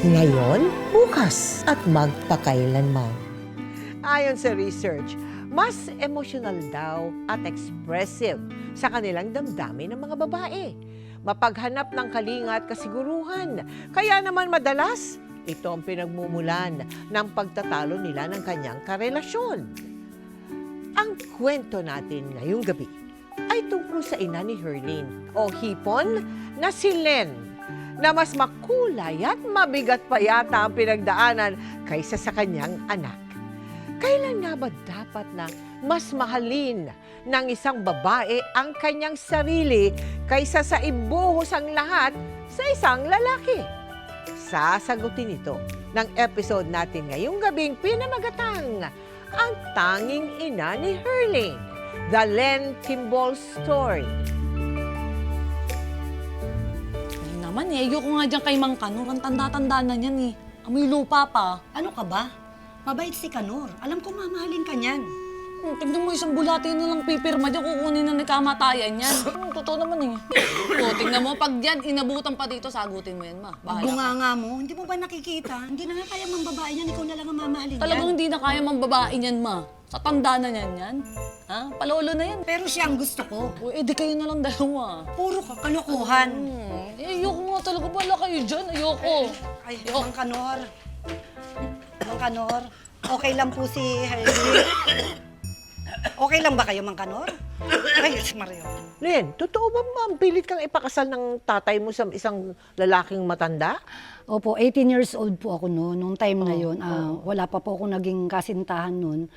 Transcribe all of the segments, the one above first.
Ngayon, bukas at magpakailanman. Ayon sa research, mas emosyonal daw at expressive sa kanilang damdamin ng mga babae. Mapaghanap ng kalinga at kasiguruhan. Kaya naman madalas, ito ang pinagmumulan ng pagtatalo nila ng kanyang karelasyon. Ang kwento natin ngayong gabi ay tungkol sa ina ni Herlene o hipon na si Len, na mas makulay at mabigat pa yata ang pinagdaanan kaysa sa kanyang anak. Kailan nga ba dapat na mas mahalin ng isang babae ang kanyang sarili kaysa sa ibuhos ang lahat sa isang lalaki? Sasagutin ito ng episode natin ngayong gabing pinamagatang ang tanging ina ni Herlene, The Len Kimball Story. Ay naman ayoko nga dyan kay Mang Kanor. Ang tanda-tanda na niyan Amoy lupa pa. Ano ka ba? Mabait si Kanor. Alam ko mamahalin ka niyan. Tignan mo isang bulate na lang pipirma dyan, kukunin na ni kamatayan yan. Totoo naman tignan mo, pag dyan inabutan pa dito, sagutin mo yan, ma. Bahala ka. Bunganga mo, hindi mo ba nakikita? Hindi na nga kaya mang babae niyan, ikaw na lang ang mamahalin Talagang niyan. hindi na kaya mang babae niyan, ma. Sa tanda na niyan yan. Ha? Palolo na yan. Pero siya ang gusto ko. Di kayo na lang dalawa. Puro ka kalokohan. Ayoko nga talaga. Bala kayo dyan. Ayoko. Ay, Mang Kanor. Mang Kanor, okay lang po si Herlene. Okay lang ba kayo, Mang Kanor? Ay, si Mario. Len, totoo ba ma'am, pilit kang ipakasal ng tatay mo sa isang lalaking matanda? Opo, 18 years old po ako noon. Nung time na yun, wala pa po ako naging kasintahan noon.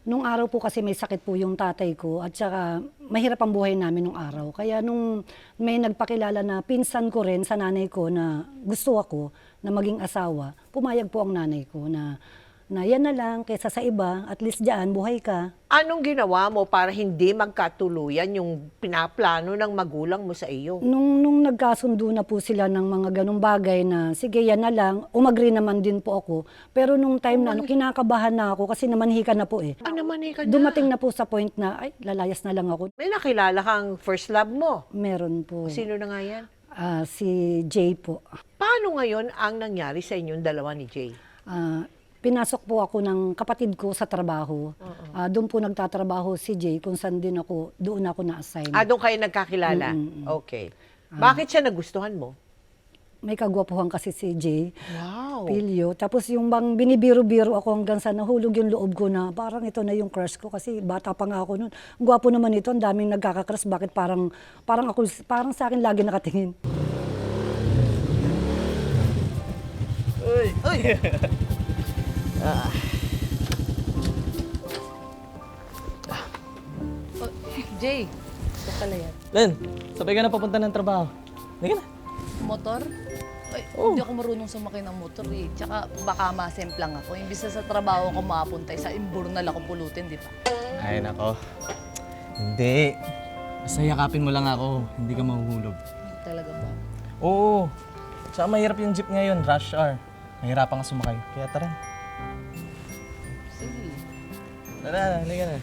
Nung araw po kasi may sakit po yung tatay ko at saka mahirap ang buhay namin nung araw. Kaya nung may nagpakilala na pinsan ko rin sa nanay ko na gusto ako na maging asawa, pumayag po ang nanay ko na yan na lang kaysa sa iba, at least dyan, buhay ka. Anong ginawa mo para hindi magkatuluyan yung pinaplano ng magulang mo sa iyo? Nung nagkasundo na po sila ng mga ganong bagay na, sige, yan na lang, umagri naman din po ako. Pero nung time na, kinakabahan na ako kasi namanhikan na po Naman ka na. Dumating na po sa point na, ay, lalayas na lang ako. May nakilala kang first love mo. Meron po. Sino na nga yan? Si Jay po. Paano ngayon ang nangyari sa inyong dalawa ni Jay? Pinasok po ako ng kapatid ko sa trabaho. Doon po nagtatrabaho si Jay, kung saan din ako, doon ako na-assign. Doon kayo nagkakilala? Okay. Bakit siya nagustuhan mo? May kagwapuhan kasi si Jay. Wow. Pilyo. Tapos yung bang binibiro-biro ako hanggang sa nahulog yung loob ko na parang ito na yung crush ko kasi bata pa nga ako noon. Ang gwapo naman ito, ang daming nagkaka-crush. Bakit parang sa akin lagi nakatingin. Jay, ito pala yan. Len, sabay ka na papunta ng trabaho. Hindi na. Motor? Ay, hindi ako marunong sumakay ng motor Tsaka baka masemplang ako. Imbis na sa trabaho ako mapunta, sa imburnal ako pulutin, di ba? Ay, nako. Hindi. Basta yakapin mo lang ako. Hindi ka mahuhulog. Talaga ba? Oo. Tsaka mahirap yung jeep ngayon, rush hour. Mahirapan ka sumakay. Kaya tara. Sige. Tara, halika na.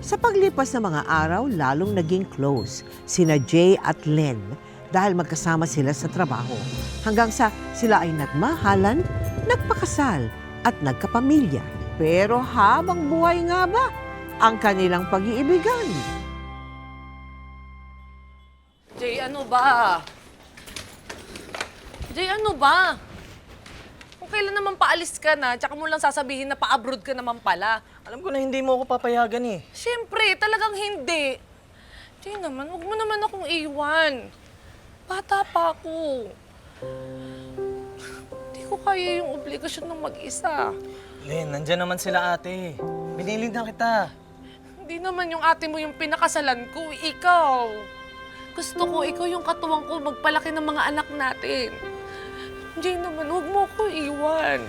Sa paglipas ng mga araw, lalong naging close sina Jay at Len dahil magkasama sila sa trabaho. Hanggang sa sila ay nagmahalan, nagpakasal at nagkapamilya. Pero habang buhay nga ba ang kanilang pag-iibigan? Jay, ano ba? Jay, ano ba? Kung kailan naman paalis ka na, tsaka mo lang sasabihin na pa-abroad ka naman pala. Alam ko na hindi mo ako papayagan eh. Siyempre, talagang hindi. Jay naman, huwag mo naman akong iwan. Bata pa ako. Hindi ko kaya yung obligasyon ng mag-isa. Len, nandyan naman sila ate. Binilid na kita. Hindi naman yung ate mo yung pinakasalan ko, ikaw. Gusto ko, ikaw yung katuwang ko magpalaki ng mga anak natin. Jay naman, huwag mo ko iwan.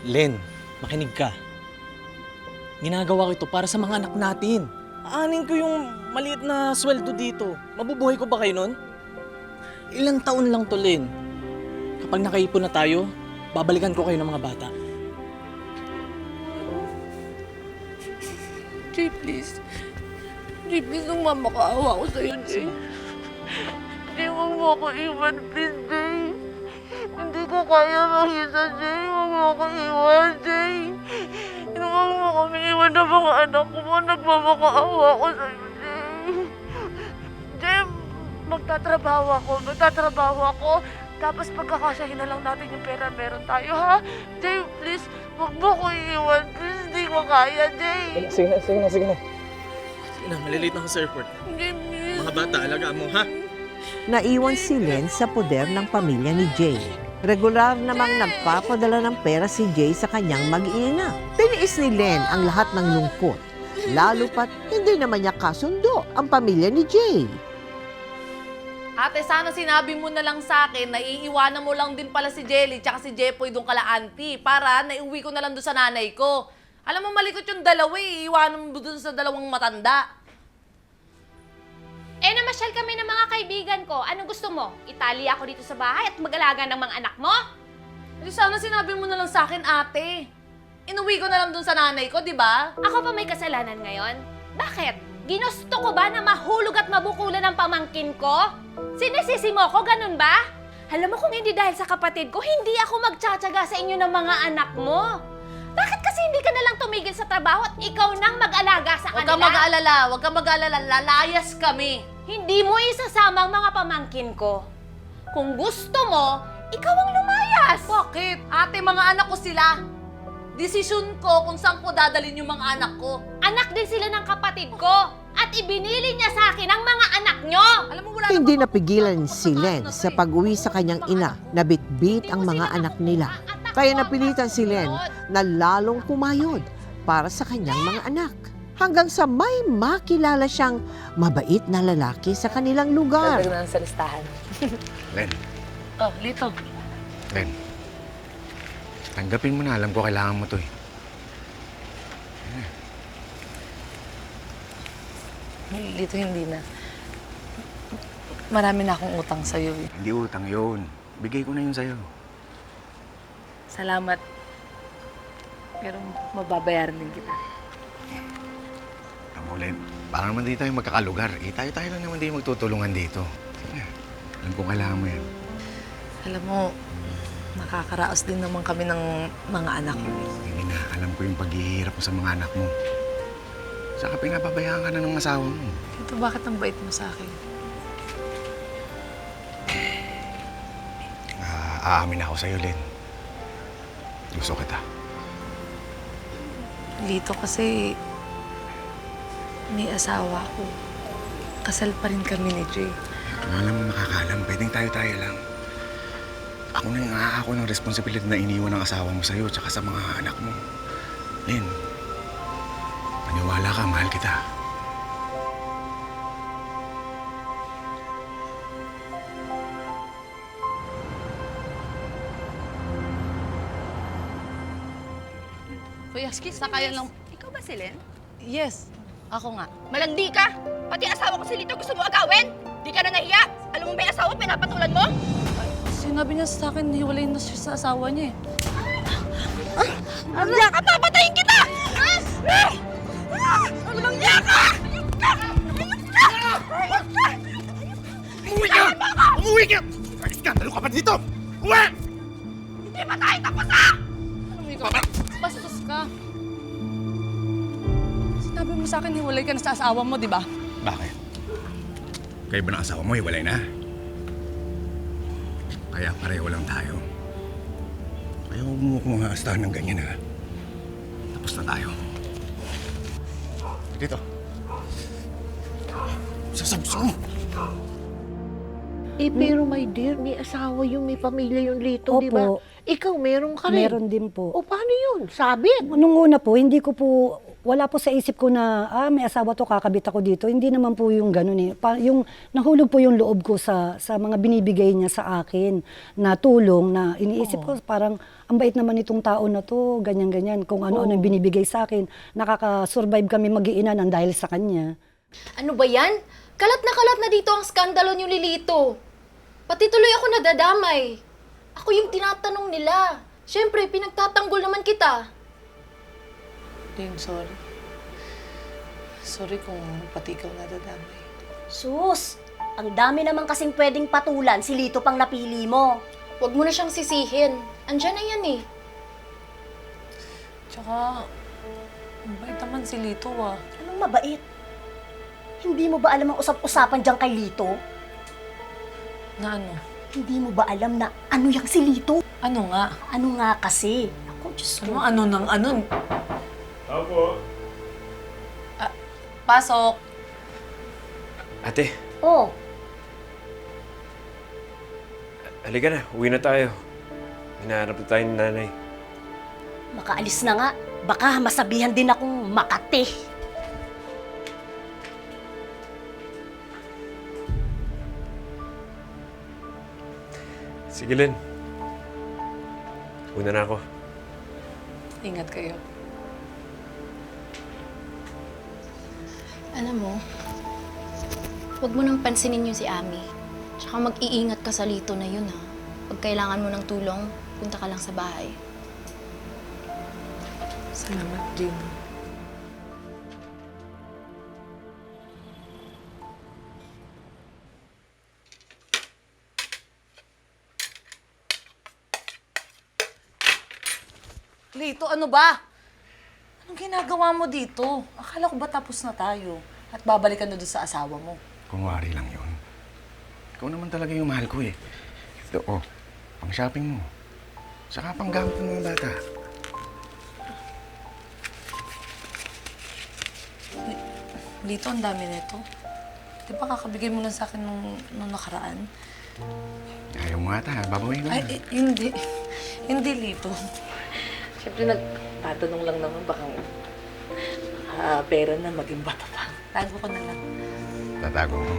Len, makinig ka. Ginagawa ko ito para sa mga anak natin. Aanin ko yung maliit na sweldo dito. Mabubuhay ko ba kayo nun? Ilang taon lang to, Len. Kapag nakaipon na tayo, babalikan ko kayo ng mga bata. Jay, please. Jay, please, nagmamakaawa ko sa'yo, Jay. Jay, huwag mo ako iwan, please, Jay. Hindi ko kaya makita, Jay. Huwag mo ako iwan, Jay. Huwag mo kami iwan ng mga anak ko. Nagmamakaawa ko sa'yo, Jay. Jay, magtatrabaho ako. Tapos pagkakasyahin na lang natin yung pera meron tayo, ha? Jay, please, huwag mo ko iiwan. Please, hindi ko kaya, Jay. Sige na. Sige na, malilate na ako sa airport. Jay, please. Mga bata, alagaan mo, ha? Naiwan si Len sa poder ng pamilya ni Jay. Regular namang nagpapadala ng pera si Jay sa kanyang mag-ina. Tiniis ni Len ang lahat ng lungkot, lalo pat hindi naman niya kasundo ang pamilya ni Jay. Ate, sana sinabi mo na lang sa akin na iiwanan mo lang din pala si Jelly tsaka si Jepoy doon kala auntie para naiuwi ko na lang doon sa nanay ko. Alam mo, malikot yung dalawa eh. Iiwanan mo doon sa dalawang matanda. Namasyal kami ng mga kaibigan ko. Anong gusto mo? Itali ako dito sa bahay at mag-alaga ng mga anak mo? Hindi, sana sinabi mo na lang sa akin, ate. Inuwi ko na lang doon sa nanay ko, di ba? Ako pa may kasalanan ngayon? Bakit? Ginusto ko ba na mahulog at mabukulan ng pamangkin ko? Sinisisi mo ko, ganun ba? Alam mo kung hindi dahil sa kapatid ko, hindi ako magtsatsaga sa inyo ng mga anak mo. Bakit kasi hindi ka nalang tumigil sa trabaho at ikaw nang mag-alaga sa Huwag kanila? kang mag-alala. Lalayas kami. Hindi mo isasama ang mga pamangkin ko. Kung gusto mo, ikaw ang lumayas. Bakit? Ate, mga anak ko sila. Desisyon ko kung saan ko dadalhin yung mga anak ko. Anak din sila ng kapatid ko. At ibinili niya sa akin ang mga anak nyo. Alam mo, wala Hindi namang napigilan mapapagtanto si Len na to sa eh. pag-uwi sa kanyang ina na bitbit ang mga anak nila. Kaya napilitan si Len na lalong kumayod para sa kanyang mga anak. Hanggang sa may makilala siyang mabait na lalaki sa kanilang lugar. na sa listahan. Len, Oh, Lito. Len. Tanggapin mo na. Alam ko kailangan mo to eh. Lito, hindi na. Marami na akong utang sa'yo eh. Hindi utang yun. Bigay ko na yun sa'yo. Salamat. Pero mababayaran din kita. Alam mo, Len, baka naman di tayo magkakalugar. Eh, tayo lang naman di magtutulungan dito. Sige. Alam ko kailangan mo yan. Alam mo, nakakaraos din naman kami ng mga anak ko. Hindi na. Alam ko yung paghihirap mo sa mga anak mo. Saka pinababayaan ka na ng asawa mo. Ito, bakit ang bait mo sa akin? Aamin ako sa'yo, Len. Gusto kita. Lito, kasi may asawa ko. Kasal pa rin kami ni Jay. Alam mo, makakalam. Pwedeng tayo-tayo lang. Ako na yung ako ng responsibilidad na iniwan ng asawa mo sa'yo tsaka sa mga anak mo. Len, maniwala ka, mahal kita. Kuya, sakayan lang. Ikaw ba si Len? Yes, ako nga. Malandi ka! Pati asawa ko si Lito gusto mo agawin! Di ka na nahiya! Alam mo may asawa, pinapatulan mo? Sinabi niya sa akin, hiwalay na siya sa asawa niya eh. Niya ka! Papatayin kita! Walang niya ka! Umuwi ka! Umuwi ka! Skandalo ka pa dito! Uwi! Hindi pa tayo tapos ha! Ano ikaw? Bastos ka. Sinabi mo sa akin, hiwalay ka na sa asawa mo, di ba? Bakit? Kayo ba ng asawa mo, hiwalay na? Kaya pareho lang tayo. Kaya huwag mo kung maastahan ng ganyan, ha? Tapos na tayo. Dito. Sasabso mo! Pero my dear, may asawa yung may pamilya yung Lito, di ba? Opo. Ikaw, meron ka rin. Meron din po. O paano yun? Sabit? Nung una po, hindi ko po, wala po sa isip ko na, may asawa to, kakabit ako dito. Hindi naman po yung ganun eh. Yung, nahulog po yung loob ko sa mga binibigay niya sa akin na tulong na iniisip ko parang, ang bait naman itong tao na to, ganyan-ganyan. Kung ano-ano yung binibigay sa akin, nakaka-survive kami mag-iina ng dahil sa kanya. Ano ba yan? Kalat na dito ang skandalo niyo, Lilito. Pati tuloy ako nadadamay. Ako yung tinatanong nila. Siyempre, pinagtatanggol naman kita. Din, sorry. Sorry kung pati ikaw nadadamay. Sus! Ang dami naman kasing pwedeng patulan, si Lito pang napili mo. Huwag mo na siyang sisihin. Andyan na yan eh. Tsaka, mabait naman si Lito ah. Anong mabait? Hindi mo ba alam ang usap-usapan dyan kay Lito? Na ano? Hindi mo ba alam na ano yang si Lito? Ano nga? Ano nga kasi? Ako, Diyos ko. Ano ng ano? Pasok. Ate, Oh, halika na. Uwi na tayo. Hinahanap na tayo ni nanay. makaalis na nga. Baka masabihan din akong Makati. Sige, Len. Una na ako. Ingat kayo. Alam mo, huwag mo nang pansinin yun si Ami. Tsaka mag-iingat ka sa Lito na yun ha. Pag kailangan mo ng tulong, punta ka lang sa bahay. Salamat, Jane. Lito, ano ba? Anong ginagawa mo dito? Akala ko ba tapos na tayo? At babalikan na doon sa asawa mo. Kunwari lang yun. Ikaw naman talaga yung mahal ko eh. Ito, oh, pang shopping mo. Saka pang gamit ng mga bata. Lito, ang dami nito. Di ba kakabigay mo lang sa akin nung nakaraan? Ayaw mo ata, babawiin ko na. Ay, hindi. Hindi, Lito. Siyempre, nagtatanong lang naman baka pera na maging bata pa. Tago ko na lang. Tatago mo.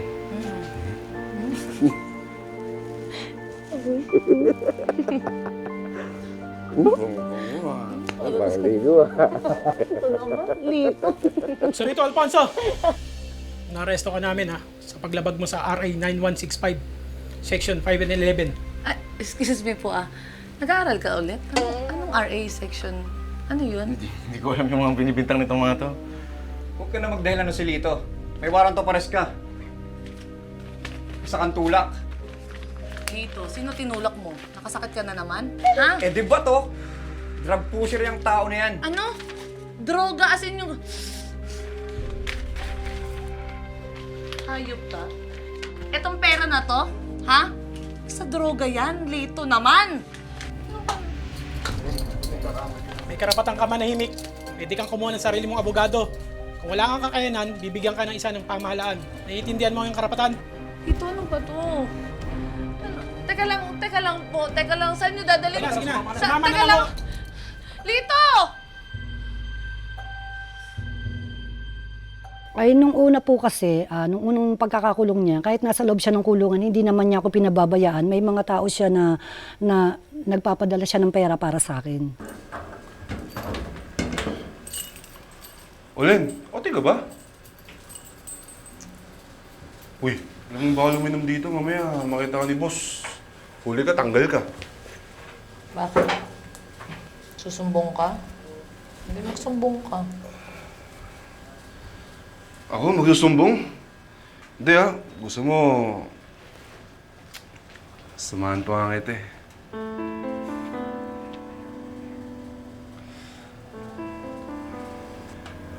So rito, Alfonso, naresto ka namin ha, sa paglabag mo sa RA 9165, Section 5 and 11. Ah, excuse me po ah. Nag-aaral ka ulit? Anong RA section? Ano yun? Hindi ko alam yung mga binibintang nitong mga to. Huwag ka na magdahilan ng silito. May warrant of arrest ka. Isa kang tulak. Lito, sino tinulak mo? Nakasakit ka na naman? Ha? Eh di ba to? Drug pusher yung tao na yan. Ano? Droga as in yung... Hayop ka? Etong pera na to? Ha? Sa droga yan, Lito naman! May karapatan ka manahimik. Pwede kang kumuha ng sarili mong abogado. Kung wala kang kakayanan, bibigyan ka ng isa ng pamahalaan. Naiintindihan mo yung karapatan? Lito, ano ba to? Ano? Teka lang po. Teka lang, saan nyo dadalhin? Sige na, Sa, sumama teka na lang! lang. Lito! Ay, nung una po kasi, nung unang pagkakakulong niya, kahit nasa loob siya ng kulungan, hindi naman niya ako pinababayaan. May mga tao siya na nagpapadala siya ng pera para sa akin. Olen, okay ka ba? Uy, alam mo baka luminom dito mamaya, makita ka ni boss. Huli ka, tanggal ka. Bakit? Susumbong ka? Hindi magsumbong ka. Ako, magsusumbong? Hindi ah, gusto mo... Samahan pa nga kita eh.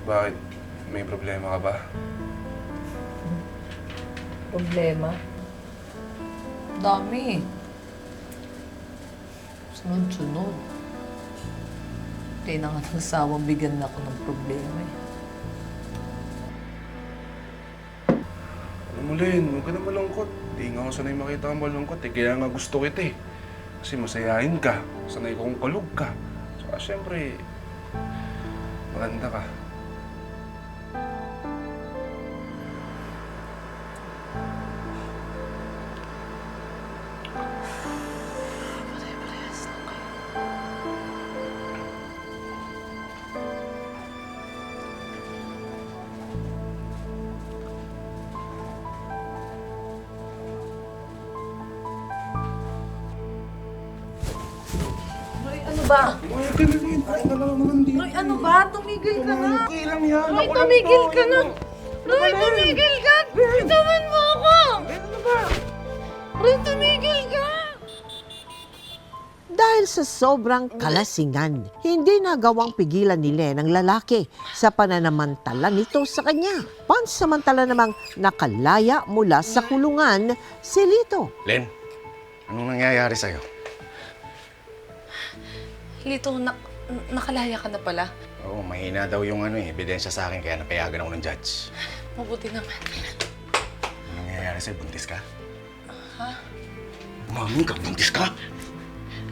Bakit? May problema ka ba? Problema? Dami. Sunod-sunod. Hindi na nga nagsawang bigyan na ako ng problema eh. Alam mo, Len, huwag ka na malungkot. Di nga ako sanay makita kang malungkot eh. Kaya nga gusto kita eh. Kasi masayahin ka. Sanay ko kung kalug ka. Saka syempre, maganda ka. Pare-parehas lang kayo. Ay, ano ba? Huwag ka na rin. Ay, na lang naman dito. Roy, ano ba? Tumigil ka na. Okay lang yan. Roy, Ako lang tumigil to. ka na. Roy, tumigil ka. Bitawan mo ako. Ano ba? Roy, tumigil ka. Dahil sa sobrang kalasingan, hindi nagawang pigilan ni Len ang lalaki sa pananamantala nito sa kanya. Pansamantala namang nakalaya mula sa kulungan si Lito. Len, anong nangyayari sa'yo? Lito, nakalaya ka na pala. Oo, mahina daw yung ebidensya sa akin kaya napayagan ako ng judge. Mabuti naman. Anong nangyayari sa'yo? Buntis ka? Ha? Umamin ka, buntis ka?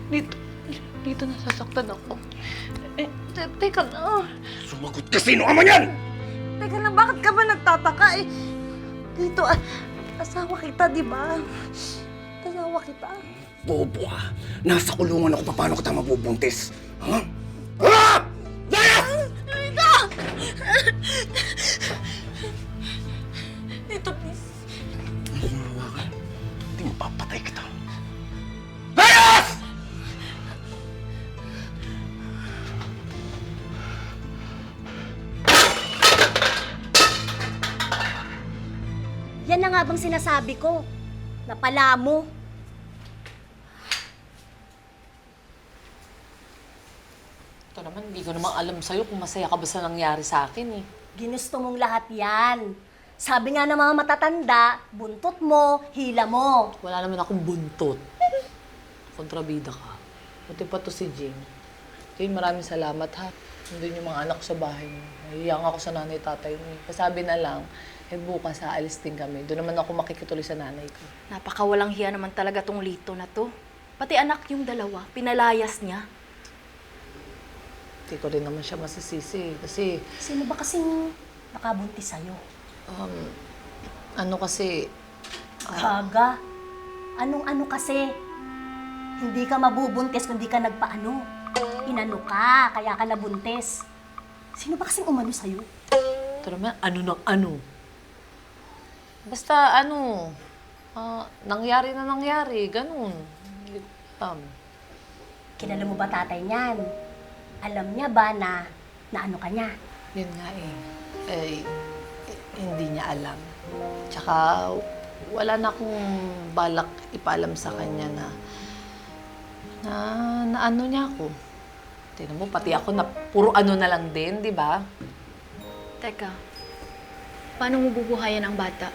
Dito nasasaktan ako. Teka na. Sumagot ka, sino ka man yan? Teka lang, bakit ka ba nagtataka eh? Dito, asawa kita, di ba? Asawa kita. Bobo ka. Nasa kulungan ako, paano kita mabubuntis? Ha? Ah! Layas! Dito! Dito, please. Sumawa ka. Hindi mapapatay kita. Layas! Yan na nga bang sinasabi ko? Napala mo. Ito naman, hindi ko naman alam sa'yo kung masaya ka ba sa nangyari sa akin eh. Ginusto mong lahat yan. Sabi nga ng mga matatanda, buntot mo, hila mo. Wala naman akong buntot. Kontrabida ka. Buti pa to si Jane. Jane, maraming salamat ha. Nandun yung mga anak ko sa bahay mo. Nahihiyang ako sa nanay tatay mo. Pasabi na lang, bukas aalis din kami. Doon naman ako makikituloy sa nanay ko. Napakawalang hiya naman talaga tong Lito na to. Pati anak yung dalawa, pinalayas niya. Hindi ko rin naman siya masisisi. Kasi, Sino ba kasing nakabuntis sa'yo? ano kasi, Gaga. Anong-ano kasi? Hindi ka mabubuntis kung di ka nagpaano. Inano ka, kaya ka nabuntis. Sino ba kasing umano sa'yo? ito naman, ano ng ano. Basta, nangyari na nangyari. Ganun. Hindi ko alam. Kilala mo ba tatay niyan? Alam niya ba na ano ka niya? Yun nga hindi niya alam. Tsaka, wala na akong balak ipaalam sa kanya na ano niya ako. Tignan mo, pati ako na puro ano na lang din, di ba? Teka, paano mo bubuhayan ang bata?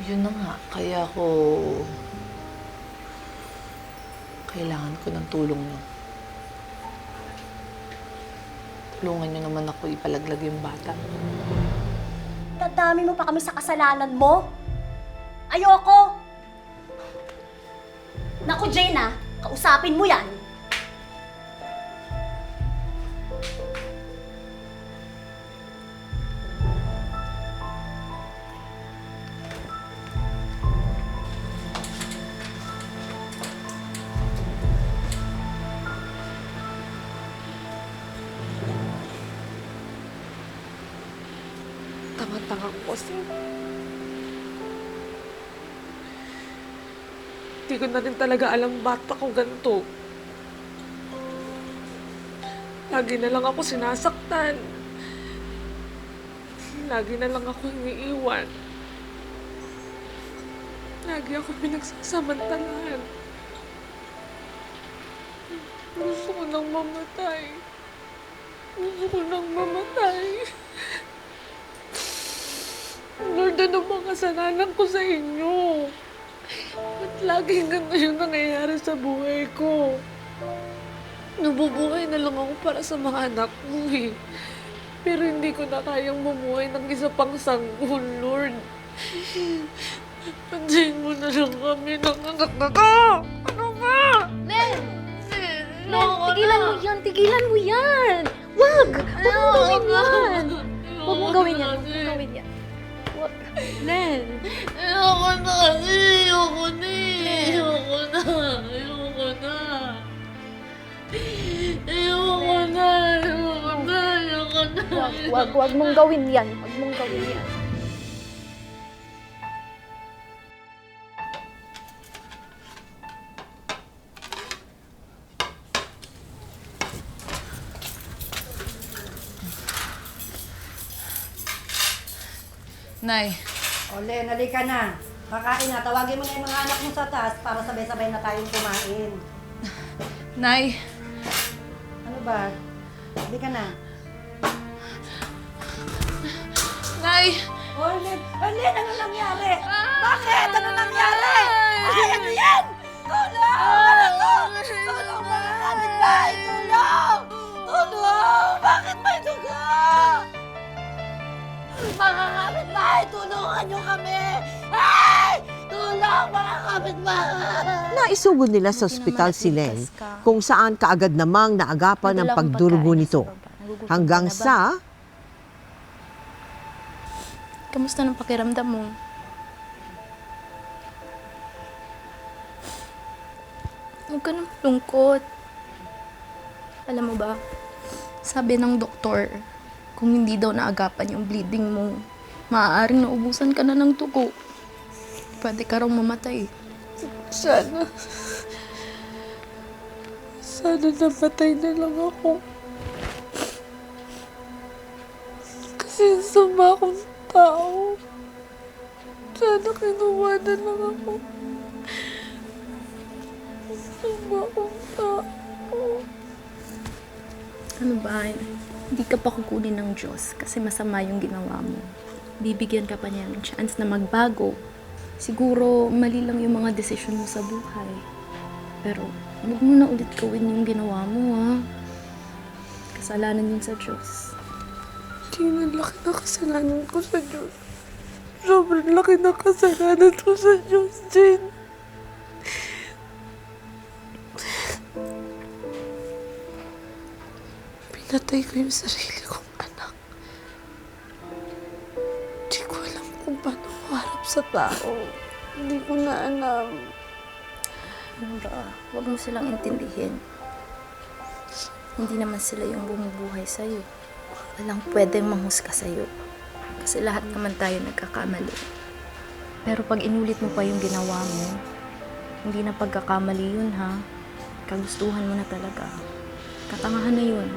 Yun na nga, kaya ako kailangan ko ng tulong niyo. Tulungan niyo naman ako ipalaglag yung bata. Dadami mo pa kami sa kasalanan mo? Ayoko! Naku, Jane kausapin mo yan. Tanga-tanga ko kasi. Hindi ko na rin talaga alam ba't ako ganito. Lagi na lang ako sinasaktan. Lagi na lang ako iniiwan. Lagi ako pinagsasamantalahan. Gusto ko nang mamatay. Gusto ko nang mamatay. Lord, ano bang kasalanan ko sa inyo? Ba't laging ganito yung nangyayari sa buhay ko? Nabubuhay na lang ako para sa mga anak mo eh. Pero hindi ko na kayang mamuhay ng isa pang sanggol, Lord. Pantayin mo na lang kami ng anak na to! Ano ba? Len! Tigilan mo yan! Tigilan mo yan! Wag! Huwag mong gawin yan! Huwag mong gawin yan! Huwag mong gawin yan! Wag! Len! Ayoko na kasi! Ayoko na eh! Ayoko na! Ayoko na! Ayoko na! Ayoko na! Ayoko na! Wag mong gawin yan! Wag mong gawin yan! Nay, Ole, halika na. Kakain na. Tawagin mo na yung mga anak mo sa taas para sabay-sabay na tayong kumain. Nay, Ano ba? Halika na. Nay! Ole, ano nangyari? Bakit? Ano nangyari? Ay, ano yan? Tulong! Ano to? Tulong, mga kapitbahay! Tulong! Tulong! Bakit may dugo? Mga kapitbahay, tulungan nyo kami! Ay! Tulong, mga kapitbahay! Naisugod nila sa ospital si Len, kung saan kaagad namang naagapan ng pagdurugo nito. Hanggang sa Kamusta ng pakiramdam mo? Huwag ka nang malungkot. Alam mo ba, sabi ng doktor, kung hindi daw naagapan yung bleeding mo, maaaring naubusan ka na ng dugo. Pwede ka raw mamatay. Sana napatay na lang ako. Kasi sama akong tao. Sana kinuha na lang ako. Sama akong tao. Ano ba, hindi ka pa kukunin ng Diyos kasi masama yung ginawa mo. Bibigyan ka pa niya ng chance na magbago. Siguro mali lang yung mga desisyon mo sa buhay. Pero huwag mo na ulit gawin yung ginawa mo, ha? Kasalanan yun sa Diyos. Ang laki na kasalanan ko sa Diyos. Sobrang laki na kasalanan ko sa Diyos, Jane. Pinatay ko yung sarili kong anak. Hindi ko alam kung paano harap sa tao. Hindi ko na alam. Nora, huwag mo silang intindihin. Hindi naman sila yung bumubuhay sa'yo. Walang pwedeng manghusga sa'yo. Kasi lahat naman tayo nagkakamali. Pero pag inulit mo pa yung ginawa mo, hindi na pagkakamali yun, ha? Kagustuhan mo na talaga. Katangahan na yun.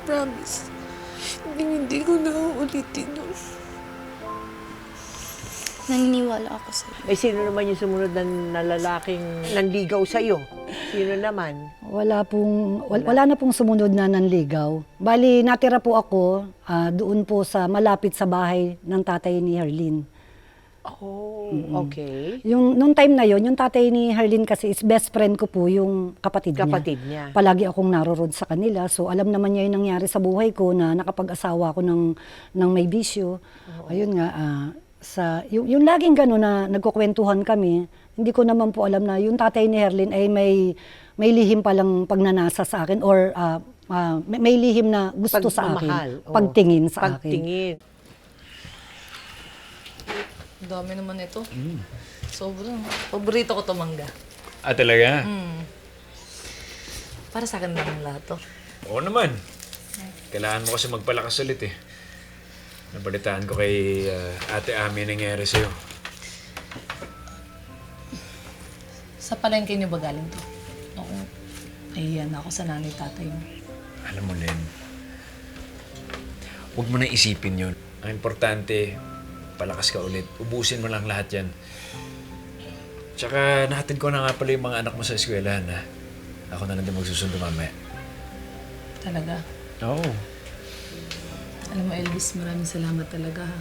Promise. Hindi ko na uulitin yun. Naniniwala ako sa'yo. eh sino naman yung sumunod na lalaking nanligaw sa'yo? Sino naman? Wala na pong sumunod na nanligaw. Bali, natira po ako doon po sa malapit sa bahay ng tatay ni Herlin. Oh, okay. Nung time na yon, yung tatay ni Herlin kasi is best friend ko po yung kapatid niya. Kapatid niya. Palagi akong naroroon sa kanila. So alam naman niya yung nangyari sa buhay ko na nakapag-asawa ako ng may bisyo. Ayun nga, yung laging gano'n na nagkukwentuhan kami, hindi ko naman po alam na yung tatay ni Herlin ay may lihim palang pagnanasa sa akin or may lihim na gusto sa akin. Pagtingin sa akin. Pagtingin. Ang dami naman ito. Sobrang. Paborito ko to mangga. Ah, talaga? Para sa akin lang lahat to. Oo naman. Kailangan mo kasi magpalakas ulit eh. Nabalitaan ko kay Ate Ami nangyari sa'yo. Sa palengke niyo ba galing to? Oo. Nahihiyan ako sa nanay tatay mo. Alam mo, Len, huwag mo na isipin yun. Ang importante, palakas ka ulit. Ubusin mo lang lahat yan. Tsaka nahatid ko na nga pala yung mga anak mo sa eskwelahan, ha? Ako na lang din magsusundo mamaya. Talaga? Oo. Alam mo, Elvis, maraming salamat talaga, ha?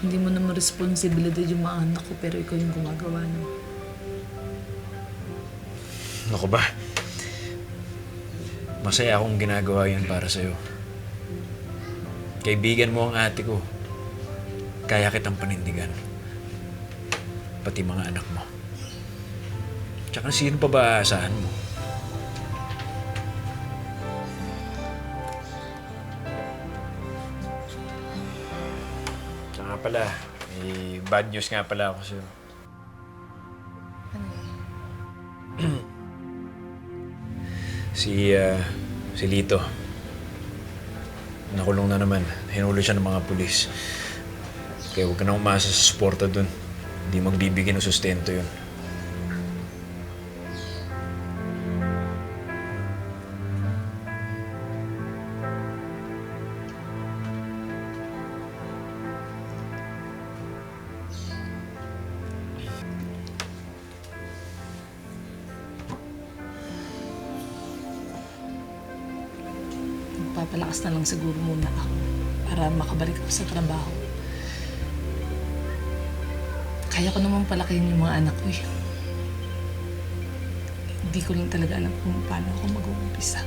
Hindi mo naman responsibilidad yung mga anak ko, pero ikaw yung gumagawa, no? Naku ba? Masaya akong ginagawa yan para sa'yo. Kaibigan mo ang ate ko. Kaya kitang panindigan. Pati mga anak mo. Tsaka sino pa ba aasahan mo? Tsaka pala, may bad news nga pala ako sa'yo. Si Lito. Nakulong na naman. Hinuli siya ng mga pulis. Kaya huwag ka na umasa sa suporta dun. Hindi magbibigay ng sustento yun. magpapalakas na lang siguro muna ako para makabalik ako sa trabaho. Kaya ko naman palakihin yung mga anak ko eh. Hindi ko lang talaga alam kung paano ako mag-uumpisa.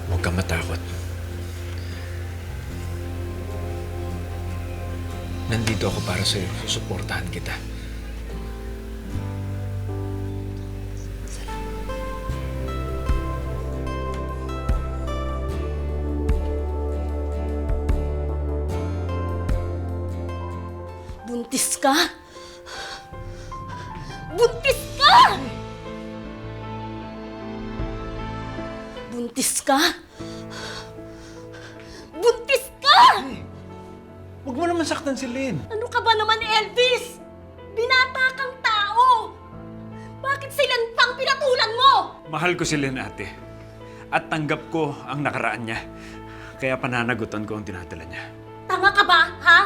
Huwag kang matakot. Nandito ako para sa'yo. Susuportahan kita. Buntis ka? Buntis ka! Buntis ka? Buntis ka! Huwag mo naman saktan si Lynn. Ano ka ba naman, Elvis? Binata kang tao! Bakit silang pang pinatulan mo? Mahal ko si Lynn, ate. At tanggap ko ang nakaraan niya. Kaya pananagutan ko ang tinatala niya. Tama ka ba, ha?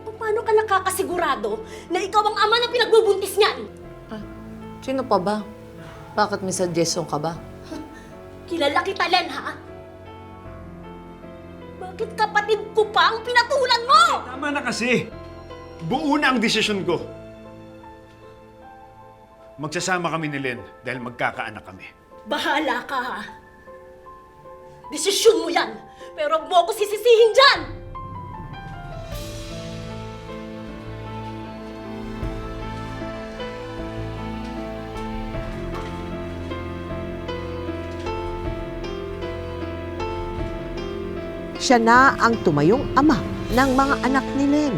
O paano ka nakakasigurado na ikaw ang ama na pinagbubuntis niyan? Sino pa ba? Bakit may suggestion ka ba? Kilala kita, Len, ha? Bakit kapatid ko pa ang pinatulan mo? Tama na kasi. Buo na ang desisyon ko. Magsasama kami ni Lynn dahil magkakaanak kami. Bahala ka, ha? Desisyon mo yan, pero huwag mo ako sisisihin dyan! Siya na ang tumayong ama ng mga anak ni Len.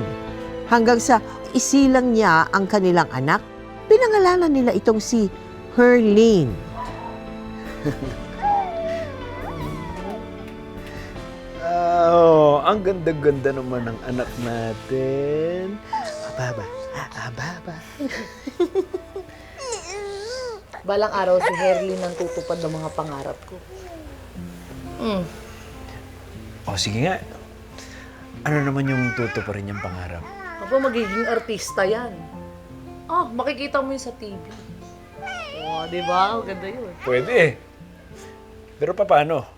Hanggang sa isilang niya ang kanilang anak, pinangalanan nila itong si Herlene. Ang ganda-ganda naman ng anak natin. Ababa, ababa. Balang araw si Herlene ang tutupad ng mga pangarap ko. O sige nga. Ano naman yung tutuparin niyang pangarap? Aba, magiging artista yan. Makikita mo yun sa TV. Di ba? Ganda yun. Pwede. Pero paano?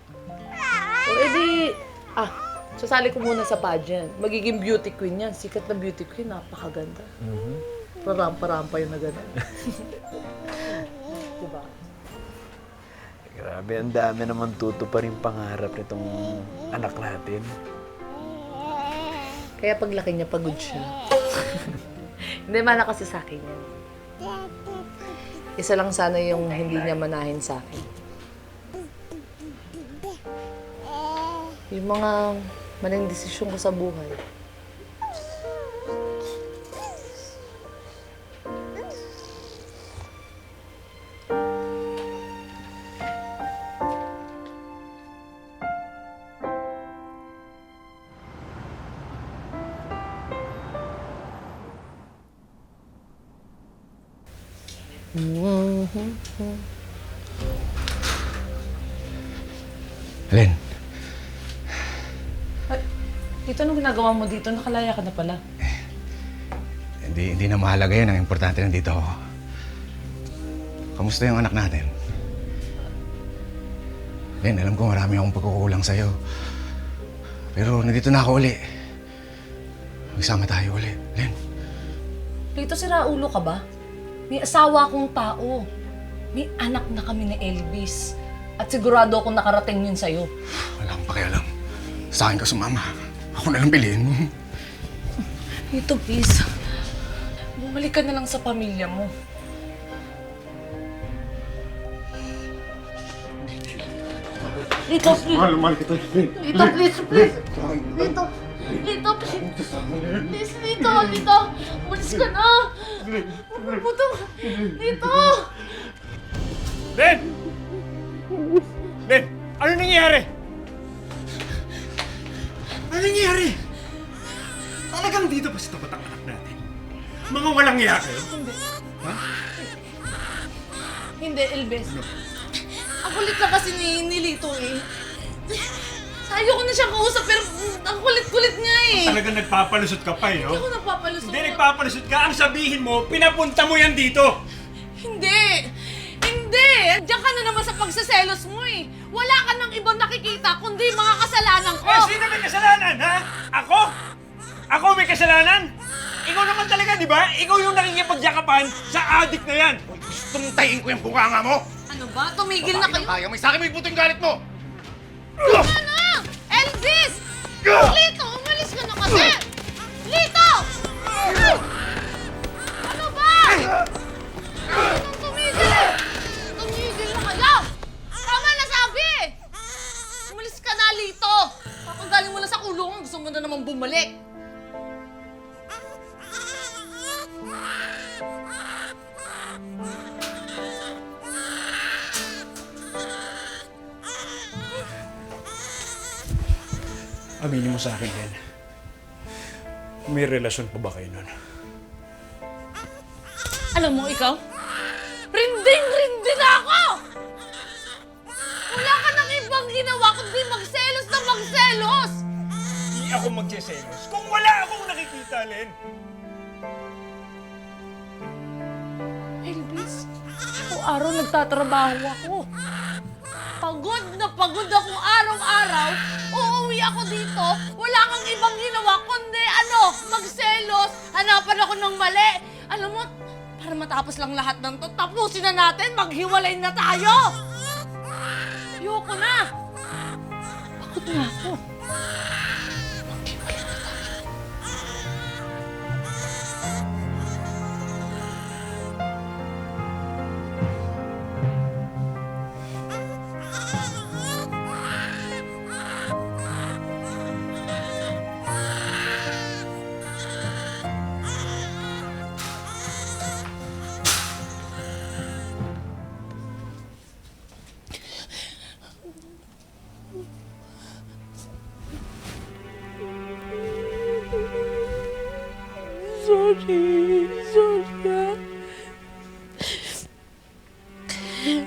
Sasali ko muna sa pageant. Magiging beauty queen yan. Sikat na beauty queen, napakaganda. Parampa-rampa yun na gano'n. Diba? Grabe, ang dami naman tutuparin pangarap nitong anak natin. Kaya paglaki niya, pagod siya. Hindi, mana kasi sa akin yan. Isa lang sana yung hindi niya manahin sa akin. Yung mga maling desisyon ko sa buhay. Len, Tito, anong ginagawa mo dito? Nakalaya ka na pala. hindi na mahalaga yun. Ang importante nandito ako. Kamusta yung anak natin? Len, alam ko marami akong pagkukulang sa'yo. Pero nandito na ako uli. Magsama tayo uli. Len. Tito, siraulo ka ba? May asawa akong tao. May anak na kami ni Elvis. At sigurado akong nakarating yun sa'yo. Wala akong pakialam. Sa akin ka sumama. Ako na lang piliin mo. Tito, please. Bumalik ka na lang sa pamilya mo. Tito, please. Mahal kita. Tito, please, please. Tito, Tito, please. Please, Tito, Tito. Umalis ka na. Puto. Tito. Len! Len! Ano nangyayari? Ano nangyayari? Talagang dito ba sa tapat ang anak natin? Mga walang iya kayo? Hindi, Elvis. Ang kulit na kasi ni Lito eh. Ayaw ko na siya kausap pero ang kulit-kulit niya eh. talagang nagpapalusot ka pa eh, Hindi oh. ako napapalusot. Hindi nagpapalusot ka. Ang sabihin mo, pinapunta mo yan dito. Hindi! Hindi! Diyan ka na naman sa pagsaselos mo eh. Wala ka nang ibang nakikita kundi mga kasalanan ko. Eh, sino may kasalanan, ha? Ako? Ako may kasalanan? Ikaw naman talaga, di ba? Ikaw yung nakikipagyakapan sa adik na yan. Gustong tayin ko yung bunganga mo! Ano ba? Tumigil na kayo. Kaya mo, sa akin mo ibuto yung galit mo! Ano? Elvis! Lito, umalis ka na kasi! Lito! Ay! Ano ba? Anong tumigil? Tumigil na kayo! Tama na sabi! Umalis ka na, Lito! Kakagaling mo na sa kulungan, gusto mo na naman bumalik. Aminin mo sa akin yan. May relasyon pa ba kayo nun? Alam mo, ikaw? Rinding-rindi na ako! Wala ka nang ibang ginawa kundi magselos na magselos! Hindi ako magsiselos kung wala akong nakikita, Len. Elvis, araw-araw nagtatrabaho ako. Pagod na pagod ako araw-araw. Uuwi ako dito, wala kang ibang ginawa kundi magselos. Hanapan ako ng mali. Alam mo, para matapos lang lahat ng to, tapusin na natin, maghiwalay na tayo. Ayoko na. Pagod na ako. Maghiwalay na tayo. Sorry.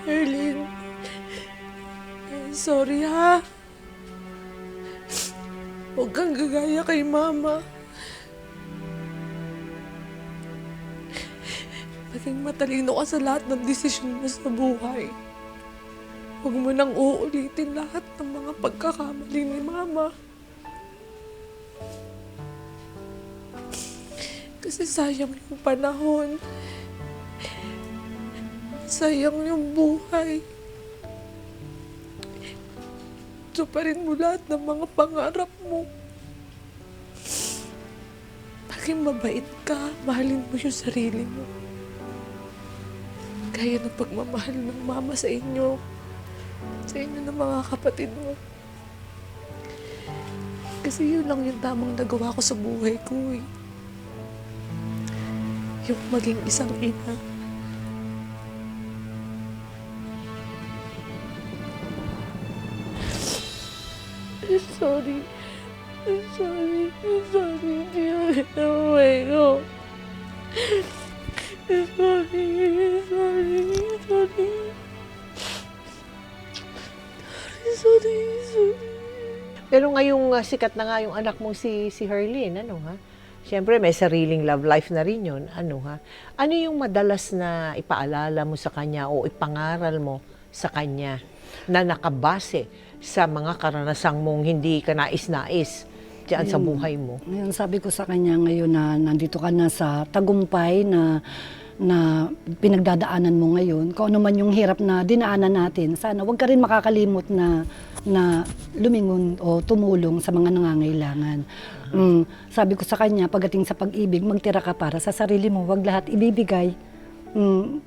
Erlyn. Sorry ha. Huwag kang gagaya kay Mama. Naging matalino ka sa lahat ng desisyon mo sa buhay. Huwag mo nang uulitin lahat ng mga pagkakamali ni Mama. Kasi sayang yung panahon. Sayang yung buhay. Tuparin mo lahat ng mga pangarap mo. Maging mabait ka, mahalin mo yung sarili mo. Gaya ng pagmamahal ng Mama sa inyo. Sa inyo ng mga kapatid mo. Kasi yun lang yung tamang nagawa ko sa buhay ko eh. Yung maging isang ina. Sorry. Hindi ako ginawa ko. Sorry. Pero ngayong sikat na nga yung anak mo si Herlyn, ha? Siyempre, may sariling love life na rin yun. Ano yung madalas na ipaalala mo sa kanya o ipangaral mo sa kanya na nakabase sa mga karanasang mong hindi ka nais-nais diyan sa buhay mo? Ngayon, sabi ko sa kanya ngayon na nandito ka na sa tagumpay na pinagdadaanan mo ngayon, kung ano man yung hirap na dinaanan natin, sana wag ka rin makakalimot na lumingon o tumulong sa mga nangangailangan. Sabi ko sa kanya, pagdating sa pag-ibig, magtira ka para sa sarili mo, wag lahat ibibigay.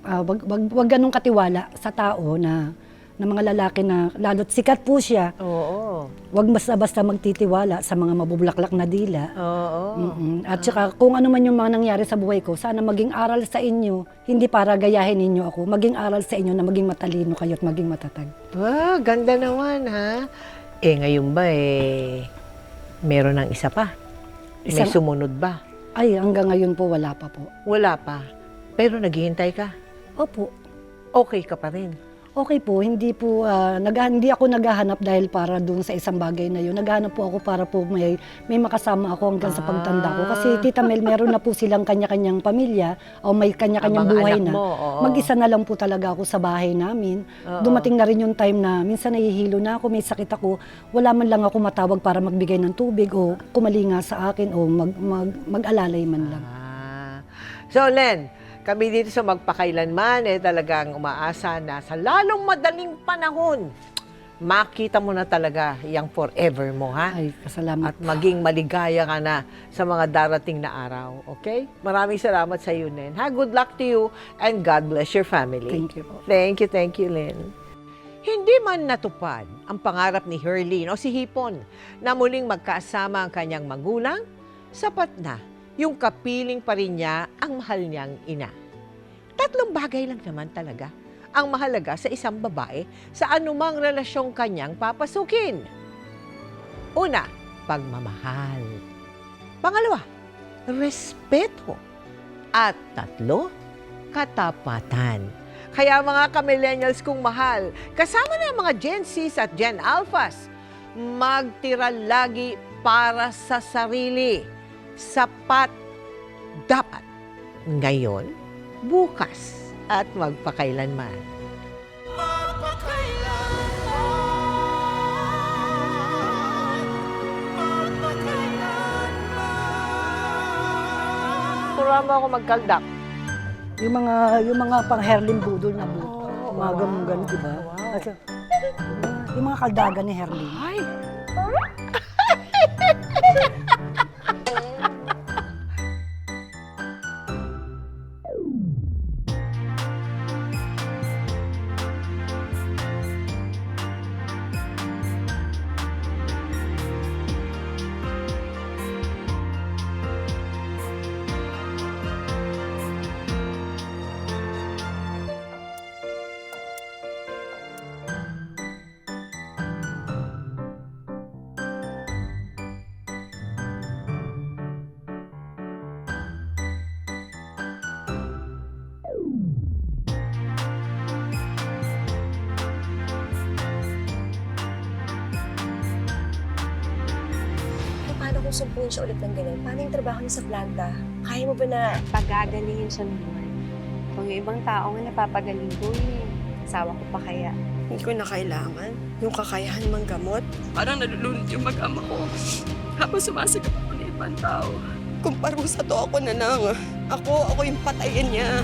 Wag ganong katiwala sa tao na mga lalaki na lalo't sikat po siya. Oo. Wag basta-basta magtitiwala sa mga mabubulaklak na dila. Oo. At saka kung ano man yung mga nangyari sa buhay ko, sana maging aral sa inyo, hindi para gayahin ninyo ako, maging aral sa inyo na maging matalino kayo at maging matatag. Ganda naman ha. Ngayon ba meron ng isa pa? May sumunod ba? Ay, hanggang ngayon po wala pa po. Wala pa. Pero naghihintay ka? Opo. Okay ka pa rin? Okay po, hindi ako naghahanap dahil para doon sa isang bagay na yun. Naghahanap po ako para po may makasama ako hanggang sa pagtanda ko. Kasi Tita Mel, meron na po silang kanya-kanyang pamilya o may kanya-kanyang Ang mga buhay anak na. mo, oo. Mag-isa na lang po talaga ako sa bahay namin. Dumating na rin yung time na minsan nahihilo na ako, may sakit ako. Wala man lang ako matawag para magbigay ng tubig o kumalinga sa akin o mag-alalay man lang. So, Len, kami dito sa Magpakailanman, talagang umaasa na sa lalong madaling panahon, makita mo na talaga yung forever mo, ha? Ay, kasalamat. At maging maligaya ka na sa mga darating na araw, okay? Maraming salamat sa iyo, Len. Ha? Good luck to you and God bless your family. Thank you po. Thank you, Len. Hindi man natupad ang pangarap ni Herlene o si Hipon na muling magkasama ang kanyang magulang, sapat na yung kapiling pa rin niya ang mahal niyang ina. 3 bagay lang naman talaga ang mahalaga sa isang babae sa anumang relasyong kanyang papasukin. Una, pagmamahal. Pangalawa, respeto. At 3, katapatan. Kaya mga ka-millennials kong mahal, kasama na ang mga Gen Zs at Gen Alphas, magtira lagi para sa sarili. Sapat dapat. Ngayon, bukas, at magpakailanman. Turuan mo ako magkaldak. Yung mga pang Herlin budol na buto. Mga ganun, di ba? Kasi, yung mga kaldagan ni Herlin. Ay! Paano kung sumpuin siya ulit ng ganyan? Paano yung trabaho niya sa planta? Kaya mo ba na pagagalingin siya ng Lord? Kung yung ibang tao nga napapagaling ko asawa ko pa kaya? Hindi ko na kailangan yung kakayahan manggamot. Parang nalulunod yung mag-ama ko habang sumasagap ako ng ibang tao. Kung parusa to ako na lang, ako yung patayin niya.